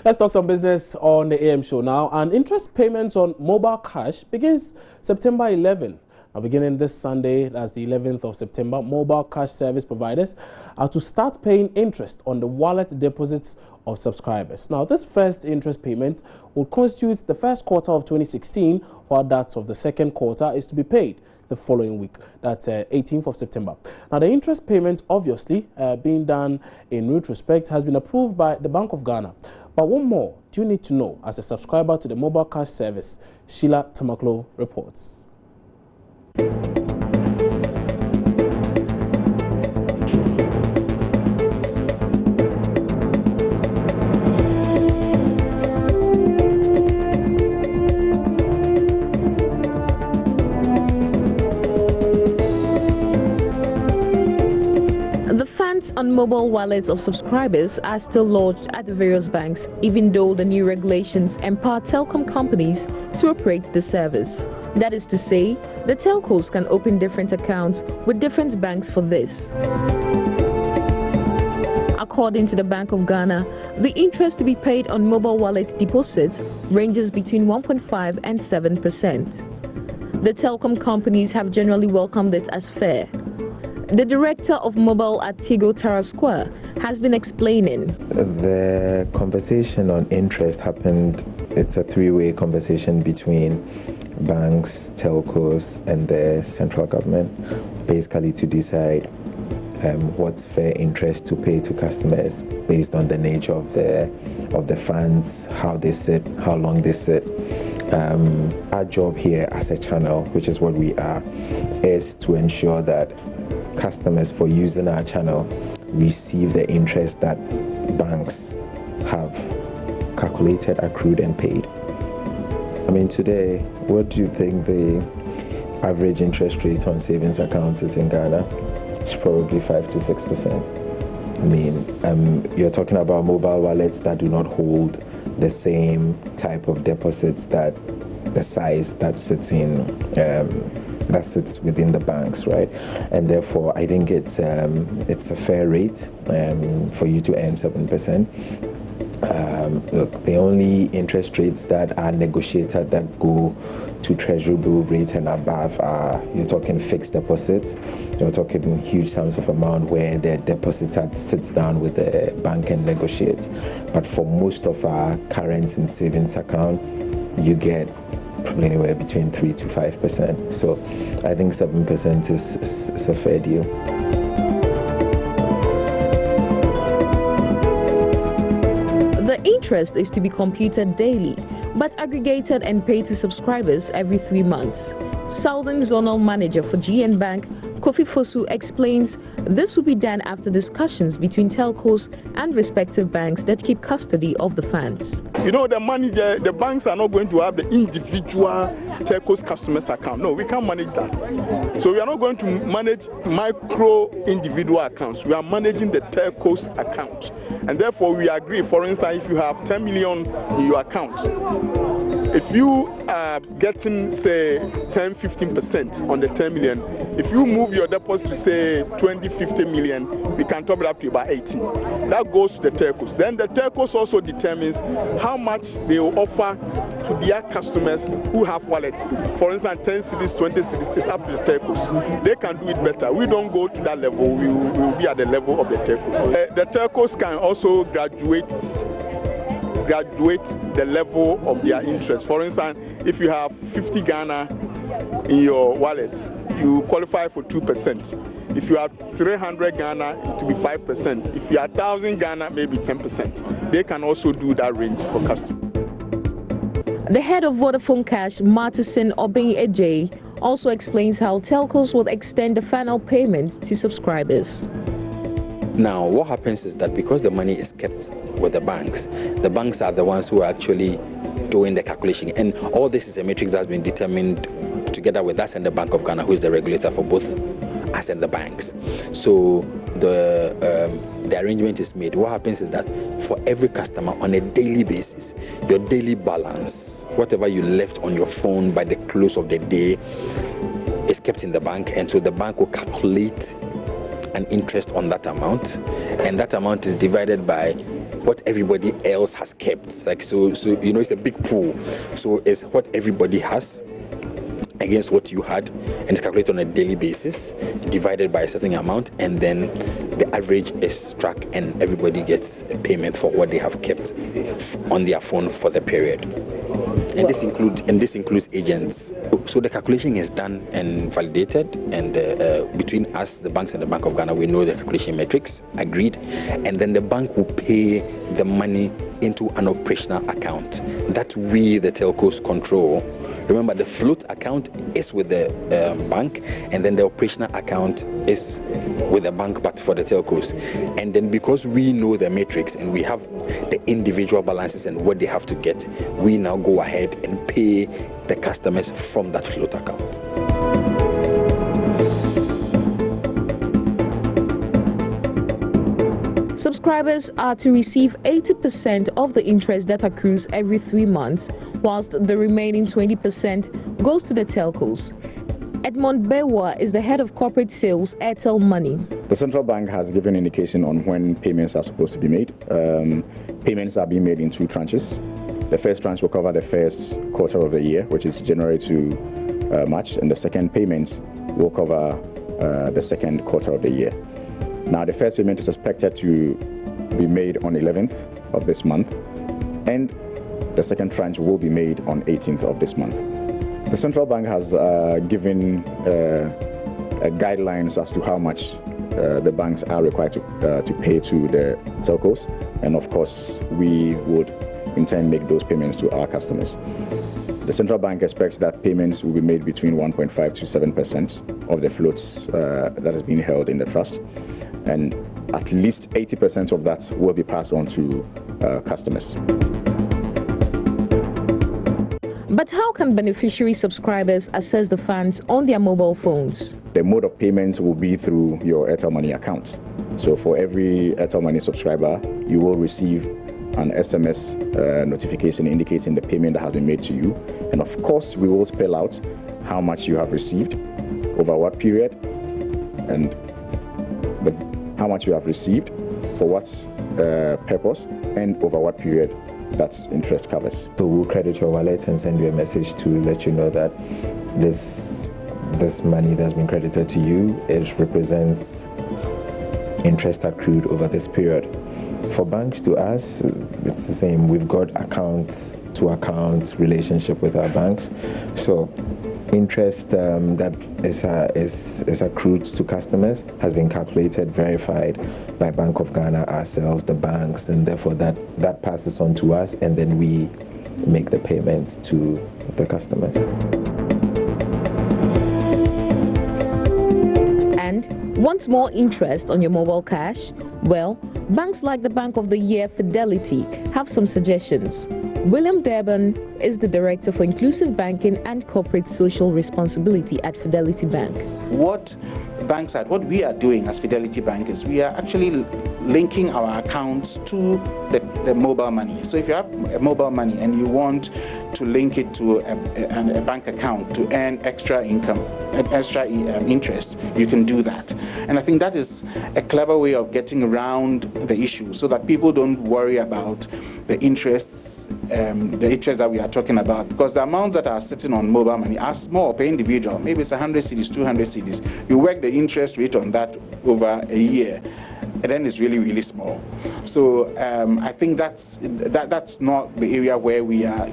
Let's talk some business on the AM show now. And interest payments on mobile cash begins September 11. Now, beginning this Sunday, that's the 11th of September, mobile cash service providers are to start paying interest on the wallet deposits of subscribers. Now, this first interest payment will constitute the first quarter of 2016, while that of the second quarter is to be paid the following week, that's 18th of September. Now, the interest payment, obviously, being done in retrospect, has been approved by the Bank of Ghana. But what more do you need to know as a subscriber to the mobile cash service? Sheila Tamaklo reports. On mobile wallets of subscribers are still lodged at the various banks, even though the new regulations empower telecom companies to operate the service. That is to say, the telcos can open different accounts with different banks for this. According to the Bank of Ghana, the interest to be paid on mobile wallet deposits ranges between 1.5% and 7%. The telecom companies have generally welcomed it as fair. The director of mobile at Tigo Tara Square has been explaining. The conversation on interest happened, it's a three-way conversation between banks, telcos, and the central government, basically to decide what's fair interest to pay to customers based on the nature of the funds, how they sit, how long they sit. Our job here as a channel, which is what we are, is to ensure that customers for using our channel receive the interest that banks have calculated, accrued, and paid. I mean, today, what do you think the average interest rate on savings accounts is in Ghana? It's probably 5 to 6%. I mean, you're talking about mobile wallets that do not hold the same type of deposits that the size that sits in that sits within the banks, right? And therefore, I think it's a fair rate for you to earn 7%. Look, the only interest rates that are negotiated that go to treasury bill rate and above are, you're talking fixed deposits, you're talking huge sums of amount where the depositor sits down with the bank and negotiates. But for most of our current and savings account, you get probably anywhere between 3 to 5%. So I think 7% is a fair deal. The interest is to be computed daily, but aggregated and paid to subscribers every 3 months. Southern Zonal Manager for GN Bank, Kofi Fosu, explains this will be done after discussions between telcos and respective banks that keep custody of the funds. You know, the money, the banks are not going to have the individual telcos customers account. No, we can't manage that. So we are not going to manage micro individual accounts. We are managing the telcos account. And therefore we agree, for instance, if you have 10 million in your account, if you are getting, say, 10-15% on the 10 million, if you move your deposit to, say, 20-50 million, we can top it up to about 18. That goes to the telcos. Then the telcos also determines how much they will offer to their customers who have wallets. For instance, 10 cities, 20 cities, it's up to the telcos. They can do it better. We don't go to that level. We will be at the level of the telcos. The telcos can also graduate the level of their interest. For instance, if you have 50 Ghana in your wallet, you qualify for 2%. If you have 300 Ghana, it will be 5%. If you have 1,000 Ghana, maybe 10%. They can also do that range for customers. The head of Vodafone Cash, Martison Obeng Ejay, also explains how telcos will extend the final payment to subscribers. Now, what happens is that because the money is kept with the banks are the ones who are actually doing the calculation. And all this is a matrix that's been determined together with us and the Bank of Ghana, who is the regulator for both us and the banks. So the arrangement is made. What happens is that for every customer on a daily basis, your daily balance, whatever you left on your phone by the close of the day, is kept in the bank. And so the bank will calculate an interest on that amount, and that amount is divided by what everybody else has kept. Like so you know, it's a big pool. So it's what everybody has against what you had, and it's calculated on a daily basis, divided by a certain amount, and then the average is struck, and everybody gets a payment for what they have kept on their phone for the period. And this includes agents. So the calculation is done and validated, and between us, the banks, and the Bank of Ghana, we know the calculation metrics agreed, and then the bank will pay the money into an operational account that we, the telcos, control. Remember, the float account is with the bank, and then the operational account is with the bank, but for the telcos. And then because we know the metrics and we have the individual balances and what they have to get, we now go ahead and pay the customers from that float account. Subscribers are to receive 80% of the interest that accrues every 3 months, whilst the remaining 20% goes to the telcos. Edmond Bewa is the head of corporate sales, Airtel Money. The central bank has given indication on when payments are supposed to be made. Payments are being made in 2 tranches. The first tranche will cover the first quarter of the year, which is January to March, and the second payment will cover the second quarter of the year. Now, the first payment is expected to be made on 11th of this month, and the second tranche will be made on 18th of this month. The central bank has given guidelines as to how much the banks are required to pay to the telcos, and of course, we would in turn make those payments to our customers. The central bank expects that payments will be made between 1.5 to 7% of the floats that is being held in the trust, and at least 80% of that will be passed on to customers. But how can beneficiary subscribers access the funds on their mobile phones? The mode of payment will be through your Airtel Money account. So for every Airtel Money subscriber, you will receive an SMS notification indicating the payment that has been made to you. And of course, we will spell out how much you have received, over what period, and how much you have received, for what purpose, and over what period that interest covers. So we'll credit your wallet and send you a message to let you know that this money that's been credited to you, it represents interest accrued over this period. For banks, to us, it's the same. We've got accounts to account relationship with our banks. So interest that is accrued to customers has been calculated, verified by Bank of Ghana, ourselves, the banks, and therefore that passes on to us, and then we make the payments to the customers. And want more interest on your mobile cash? Well, banks like the Bank of the Year, Fidelity, have some suggestions. William Durban is the Director for Inclusive Banking and Corporate Social Responsibility at Fidelity Bank. What we are doing as Fidelity Bank is we are actually linking our accounts to the mobile money. So if you have a mobile money and you want to link it to a bank account to earn extra income, extra interest, you can do that. And I think that is a clever way of getting around the issue so that people don't worry about the interests that we are talking about, because the amounts that are sitting on mobile money are small per individual. Maybe it's 100 cedis, 200 cedis. You work the interest rate on that over a year, and then it's really, really small. So I think that's not the area where we are,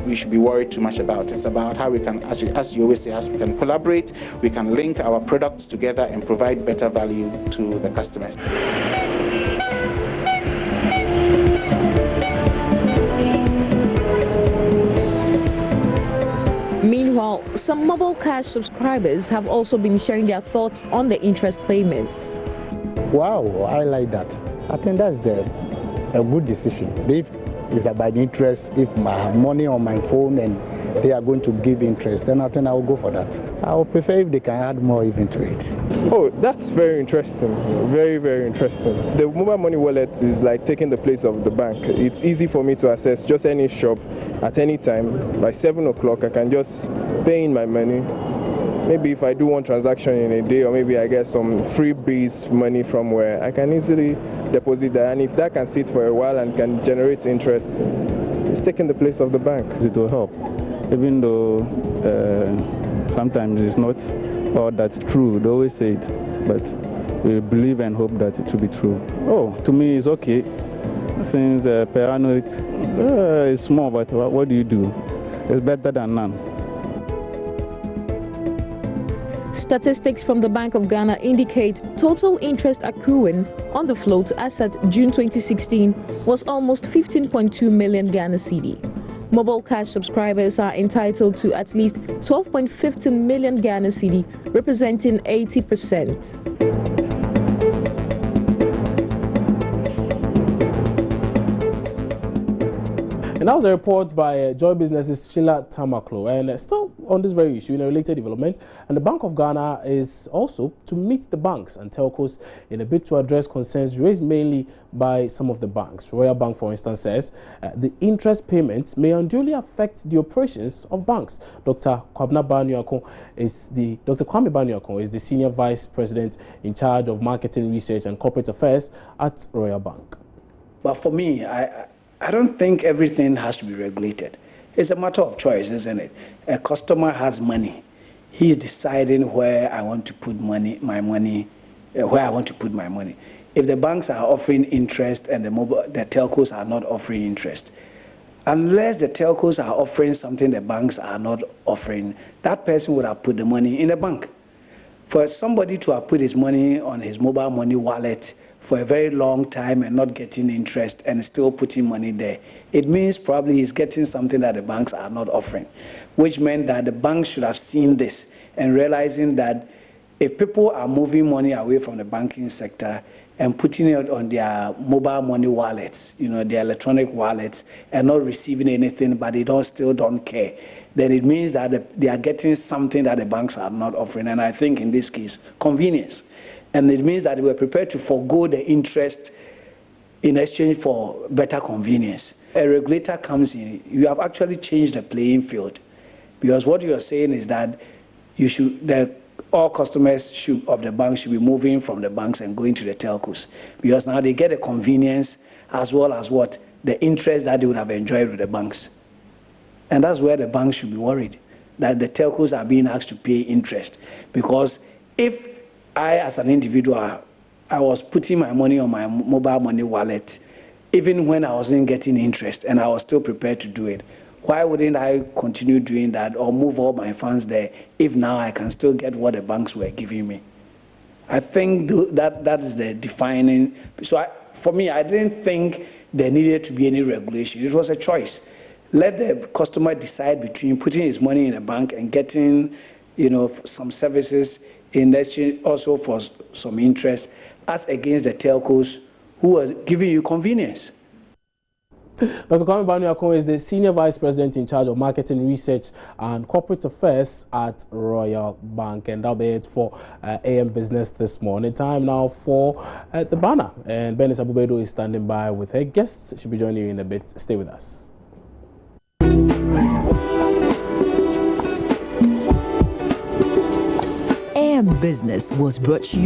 we should be worried too much about. It's about how we can, as you always say, as we can collaborate, we can link our products together and provide better value to the customers. Meanwhile, some mobile cash subscribers have also been sharing their thoughts on the interest payments. Wow, I like that. I think that's a good decision. If it's about interest, if I have money on my phone and they are going to give interest, then I think I will go for that. I would prefer if they can add more even to it. Oh, that's very interesting. Very, very interesting. The mobile money wallet is like taking the place of the bank. It's easy for me to access just any shop at any time. By 7 o'clock, I can just pay in my money maybe if I do one transaction in a day, or maybe I get some free breeze money from where I can easily deposit that, and if that can sit for a while and can generate interest, it's taking the place of the bank. It will help, even though sometimes it's not all that true. They always say it, but we believe and hope that it will be true. Oh, to me it's okay, since per annum it's small, but what do you do? It's better than none. Statistics from the Bank of Ghana indicate total interest accruing on the float as at June 2016 was almost 15.2 million Ghana cedi. Mobile cash subscribers are entitled to at least 12.15 million Ghana cedi, representing 80%. And that was a report by Joy Business's Sheila Tamaklo. And still on this very issue, in a related development, and the Bank of Ghana is also to meet the banks and telcos in a bid to address concerns raised mainly by some of the banks. Royal Bank, for instance, says the interest payments may unduly affect the operations of banks. Dr. Kwame Banyuakon is the Senior Vice President in charge of Marketing Research and Corporate Affairs at Royal Bank. But for me, I don't think everything has to be regulated. It's a matter of choice, isn't it? A customer has money. He's deciding where I want to put my money. If the banks are offering interest and the telcos are not offering interest, unless the telcos are offering something the banks are not offering, that person would have put the money in the bank. For somebody to have put his money on his mobile money wallet for a very long time and not getting interest and still putting money there, it means probably he's getting something that the banks are not offering, which meant that the banks should have seen this and realizing that if people are moving money away from the banking sector and putting it on their mobile money wallets, their electronic wallets, and not receiving anything, but they still don't care, then it means that they are getting something that the banks are not offering. And I think in this case, convenience. And it means that they were prepared to forego the interest in exchange for better convenience. A regulator comes in, you have actually changed the playing field, because what you are saying is that all customers of the bank should be moving from the banks and going to the telcos, because now they get a convenience as well as the interest that they would have enjoyed with the banks. And that's where the banks should be worried, that the telcos are being asked to pay interest. Because if I, as an individual, I was putting my money on my mobile money wallet, even when I wasn't getting interest, and I was still prepared to do it, why wouldn't I continue doing that or move all my funds there if now I can still get what the banks were giving me? I think that is the defining. So for me, I didn't think there needed to be any regulation. It was a choice. Let the customer decide between putting his money in a bank and getting, some services in exchange also for some interest, as against the telcos who are giving you convenience. Dr. Kwame Banyuakon is the Senior Vice President in charge of Marketing Research and Corporate Affairs at Royal Bank. And that'll be it for AM Business this morning. Time now for the banner. And Bernice Abubedo is standing by with her guests. She'll be joining you in a bit. Stay with us. AM Business was brought to you